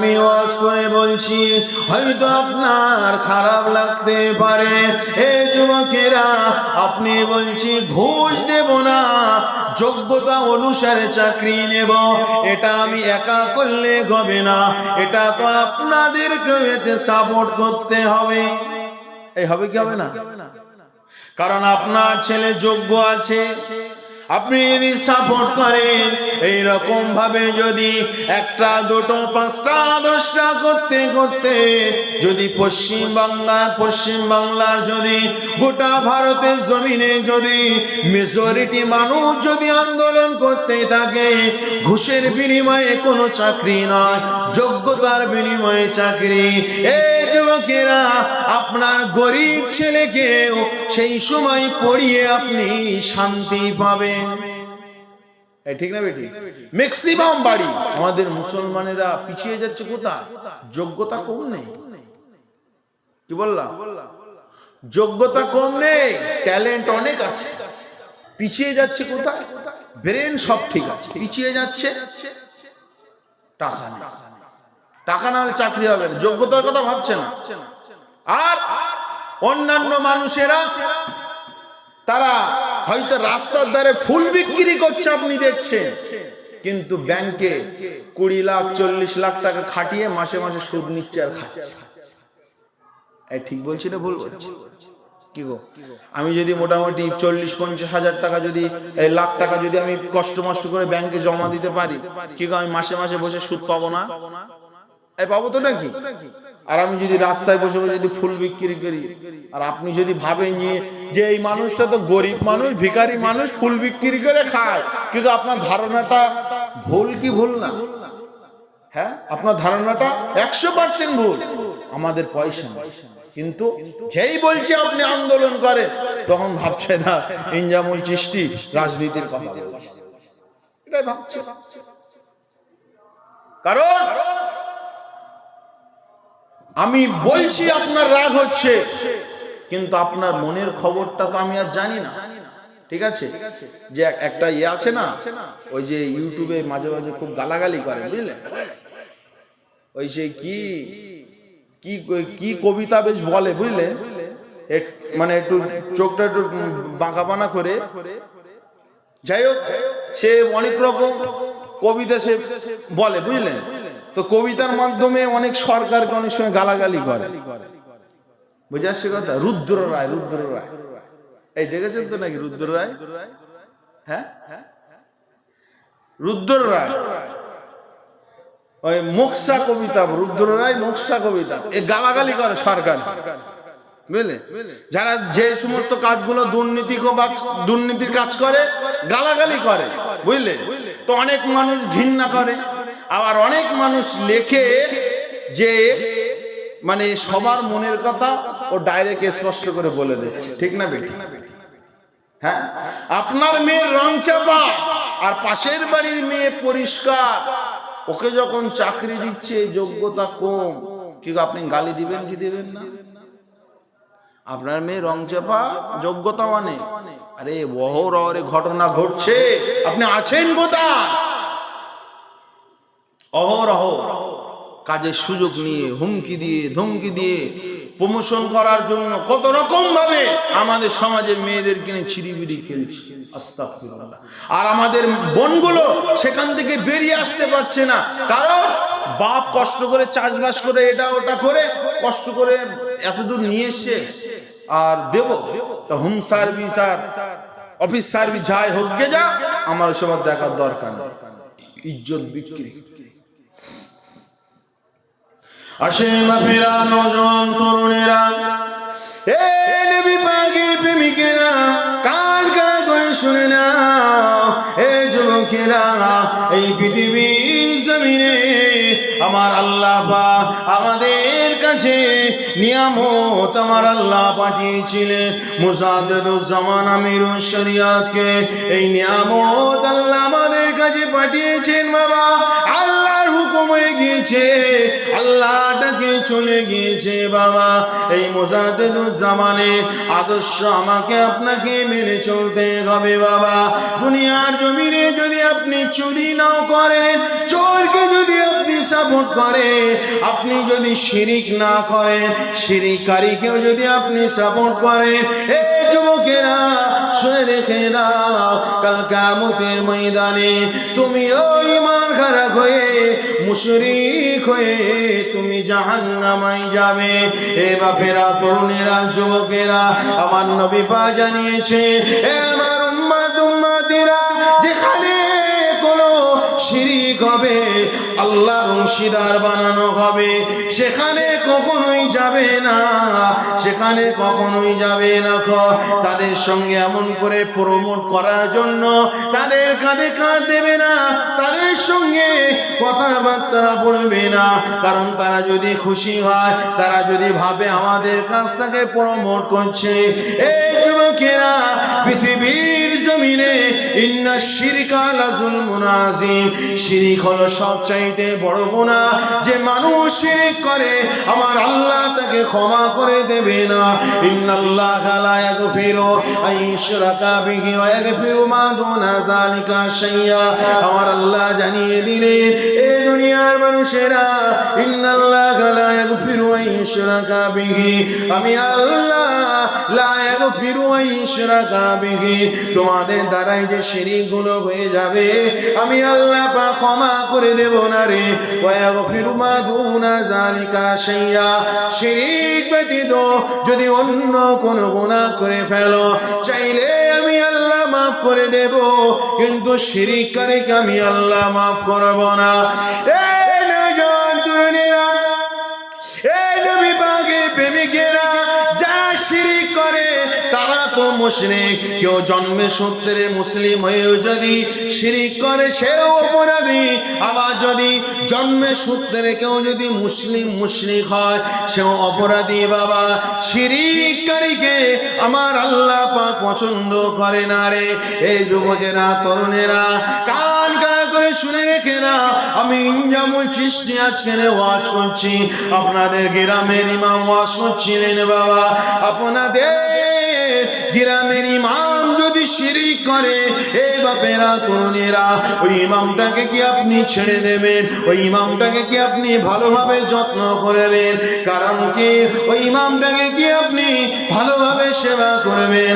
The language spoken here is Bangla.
আমি ওয়াজ করে বলছি, হয়তো আপনার খারাপ লাগতে পারে। এই যুবকেরা, আপনি বলছি ঘুষ দেব না, যোগ্যতা অনুসারে চাকরি নেব, এটা আমি একা করলে হবে না, এটা তো আপনাদেরকেও এতে সাপোর্ট করতে হবে। এই হবে কি হবে না? কারণ আপনার ছেলে যোগ্য আছে, আপনি যদি সাপোর্ট করেন, এইরকম ভাবে যদি একটা দুটো পাঁচটা 10টা করতে করতে যদি পশ্চিম বাংলার যদি গোটা ভারতের জমিনে যদি মেজরিটি মানুষ যদি আন্দোলন করতে থাকে, ঘুষের বিনিময়ে কোনো চাকরি নয়, যোগ্যতার বিনিময়ে চাকরি। এই যুবকেরা, আপনার গরিব ছেলেকেও সেই সময় পড়িয়ে আপনি শান্তি পাবেন। ঠিক না বেটি? ম্যাক্সিমাম বাড়ি আমাদের মুসলমানেরা পিছিয়ে যাচ্ছে কোথায়? যোগ্যতা কম নেই। কি বললাম? যোগ্যতা কম নেই, ট্যালেন্ট অনেক আছে, পিছিয়ে যাচ্ছে কোথায়? ব্রেন সব ঠিক আছে, পিছিয়ে যাচ্ছে টাকা নেই। টাকা না হলে চাকরি হবে না, যোগ্যতার কথা ভাবছে না। আর অন্যান্য মানুষেরা, তারা হয়তো রাস্তার ধারে ফুল বিক্রি করছে, আপনি দেখছেন, কিন্তু ব্যাংকে 20 লাখ 40 লাখ টাকা খাটিয়ে মাসে মাসে সুদ নিচ্ছে আর খাচ্ছে। এই ঠিক বলছি না ভুল বলছি? কি গো, আমি যদি মোটামুটি 40-50 হাজার টাকা যদি এই লাখ টাকা যদি আমি কষ্ট মষ্ট করে ব্যাংকে জমা দিতে পারি, কি গো, আমি মাসে মাসে বসে সুদ পাবো না? এই পাবো তো নাকি? আর আমি যদি রাস্তায় বসে বসে যদি ফুল বিক্রি করি, আর আপনি যদি ভাবেন যে এই মানুষটা তো গরিব মানুষ, ভিখারি মানুষ, ফুল বিক্রি করে খায়, কিন্তু আপনার ধারণাটা ভুল কি ভুল না? হ্যাঁ, আপনার ধারণাটা 100% ভুল। আমাদের পয়সা নেই, কিন্তু যেই বলছে আপনি আন্দোলন করে, তখন ভাবছে না ইনজামুল চিশতি রাজনীতির কথা বলছে, এটাই ভাবছে। কারণ আমি বলছি আপনার রাগ হচ্ছে, কিন্তু আপনার মনের খবরটা তো আমি আর জানি না। ঠিক আছে, যে একটা আছে না, ওই যে ইউটিউবে মাঝে মাঝে খুব গালাগালি করে, বুঝলেন, ওই যে কি কি কি কবিতা বেশ বলে, বুঝলেন, মানে একটু চোখটা একটু বাঁকা বানা করে, যাই হোক, সে অনেক রকম কবিতা সে বলে, বুঝলেন। তো কবিতার মাধ্যমে অনেক সরকারকে অনেক সময় গালাগালি করে, বুঝে আসছে কথা? রুদ্র রায়, এই দেখেছেন তো নাকি রুদ্র রায়? হ্যাঁ, রুদ্র রায়, ওই মোক্সা কবিতা, রুদ্র রায় মোক্সা কবিতা, এই গালাগালি করে সরকার, বুঝলে। যারা যে সমস্ত কাজগুলো দুর্নীতির কাজ করে, গালাগালি করে, বুঝলে। তো অনেক মানুষ ঘৃণা করে, আবার অনেক মানুষ লেখে যে মানে সবার মনের কথা ও ডাইরেক্ট স্পষ্ট করে বলে দিচ্ছে। ঠিক না বেটি? হ্যাঁ, আপনার মেয়ের রং চাপা আর পাশের বাড়ির মেয়ে পরিষ্কার, ওকে যখন চাকরি দিচ্ছে যোগ্যতা কম, কি আপনি গালি দিবেন কি দিবেন না? আপনার মেয়ে রং চাপা, যোগ্যতা মানে, আরে অহরহ ঘটনা ঘটছে, আপনি আছেন কোথায়? অহরহ কাজের সুযোগ নিয়ে হুমকি দিয়ে ধমকি দিয়ে প্রমোশন করার জন্য কত রকম ভাবে আমাদের সমাজের মেয়েদের কিনে ছিড়িবিড়ি খেলছে। আস্তাগফিরুল্লাহ। আর আমাদের বোনগুলো সেখান থেকে বেরিয়ে আসতে পারছে না, কারণ বাপ কষ্ট করে চাষবাস করে এটা ওটা করে কষ্ট করে এতদূর নিয়ে এসে আর দেব, তা হোম সার্ভিস আর অফিস সার্ভিস যাই হোক গে যা, আমার সবার দেখার দরকার নেই। ইজ্জত বিক্রি। আসেন ফেরা নওজোয়ান তরুণেরা, এ নবী পাকের প্রেমিকেরা, কান খাড়া করে শুনে নাও। এ যুবকেরা, এই পৃথিবীর জমিনে আমার আল্লাহ পাক আমাদের কাছে নিয়ামত আমার আল্লাহ পাঠিয়েছিলেন মুজাদ্দিদুজ্জামান আমিরুশ শরিয়াতকে। এই নিয়ামত আল্লাহ আমাদের কাছে পাঠিয়েছেন বাবা। আল্লাহর হুকুম হয়ে গিয়েছে, আল্লাহটাকে চলে গিয়েছে বাবা। এই মুজাদ্দিদুজ্জামানের আদর্শ আমাকে আপনাকে মেনে চলতে হবে বাবা। দুনিয়ার জমিনে যদি আপনি চুরি নাও করেন, চোরকে যদি আপনি সাপোর্ট করে, আপনি যদি শিরিক না করেন, শিরিককারীকেও যদি আপনি সাপোর্ট করেন, এই যুবকেরা শুনে রেখে দাও, কাল কিয়ামতের ময়দানে তুমিও ঈমান খারাপ হয়ে মুশরিক হয়ে তুমি জাহান্নামে যাবে। এ বাপেরা, তরুণেরা, যুবকেরা, আমার নবী পাক জানিয়েছে, এ আমার উম্মতিরা, যেখানে কোনো শিরিক হবে, আল্লাহর অংশীদার বানানো হবে, সেখানে কখনোই যাবে না, সেখানে কখনোই যাবে না। তাদের সঙ্গে এমন করে প্রমোট করার জন্য তাদের কাঁধে কাঁধ দেবে না, তাদের সঙ্গে কথাবার্তা বলবে না, কারণ তারা যদি খুশি হয়, তারা যদি ভাবে আমাদের কাজটাকে প্রমোট করছে। এই যুবকেরা, পৃথিবীর জমিনে ইন্না শিরকা লাযুলমুন আযীম, শিরিক হলো সবচাইতে বড় গুনাহ। যে মানুষ শিরিক করে, আমার আল্লাহ তাকে ক্ষমা করে দেবে না। ইন্নাল্লাহা লা ইয়াগফিরু আইয়ুশরাকা বিহি ওয়া ইয়াগফিরু মা দুনা যালিকা শাইয়্যা। আমার আল্লাহ জানিয়ে দিলেন, এই দুনিয়ার মানুষেরা, ইন্নাল্লাহা লা ইয়াগফিরু আইয়ুশরাকা বিহি, আমি আল্লাহ লা ইয়াগফিরু আইয়ুশরাকা বিহি, তোমাদের দ্বারাই যে শিরিকগুলো হয়ে যাবে, আমি আল্লাহ পাক ক্ষমা করে দেব না রে। ওয়া ইয়াগফিরু মা দুনা যালিকা শাইয়্যা, শিরিক ব্যতীত যদি অন্য কোনো গুনাহ করে ফেলো, চাইলে আমি আল্লাহ মাফ করে দেব, কিন্তু শিরিককারীকে আমি আল্লাহ মাফ করব না। এই নওজোয়ান তরুণীরা, এই নবী পাকের প্রেমিকেরা, যারা শিরিক করে তারা তো মুশরিক। কেউ জন্মে সূত্রে মুসলিম হয়েও যদি শিরিক করে, সেও অপরাধী। আবার যদি জন্মে সূত্রে কেউ যদি মুসলিম মুশরিক হয়, সেও অপরাধী। বাবা, শিরিককারীকে আমার আল্লাহ পাক পছন্দ করে না রে। এই যুবকেরা, তরুণেরা, কান খাড়া করে শুনে রেখে দাও, আমি ইনজামুল চিশতি আজকে ওয়াজ করছি, আপনাদের গ্রামের ইমাম ওয়াজ করছিলেন। বাবা, আপনাদের গ্রামের ইমাম যদি শিরিক করে, এই বাপেরা, তরুণেরা, ওই ইমামটাকে কি আপনি ছেড়ে দেবেন? ওই ইমামটাকে কি আপনি ভালোভাবে যত্ন করবেন? কারণ কি, ওই ইমামটাকে কি আপনি ভালোভাবে সেবা করবেন?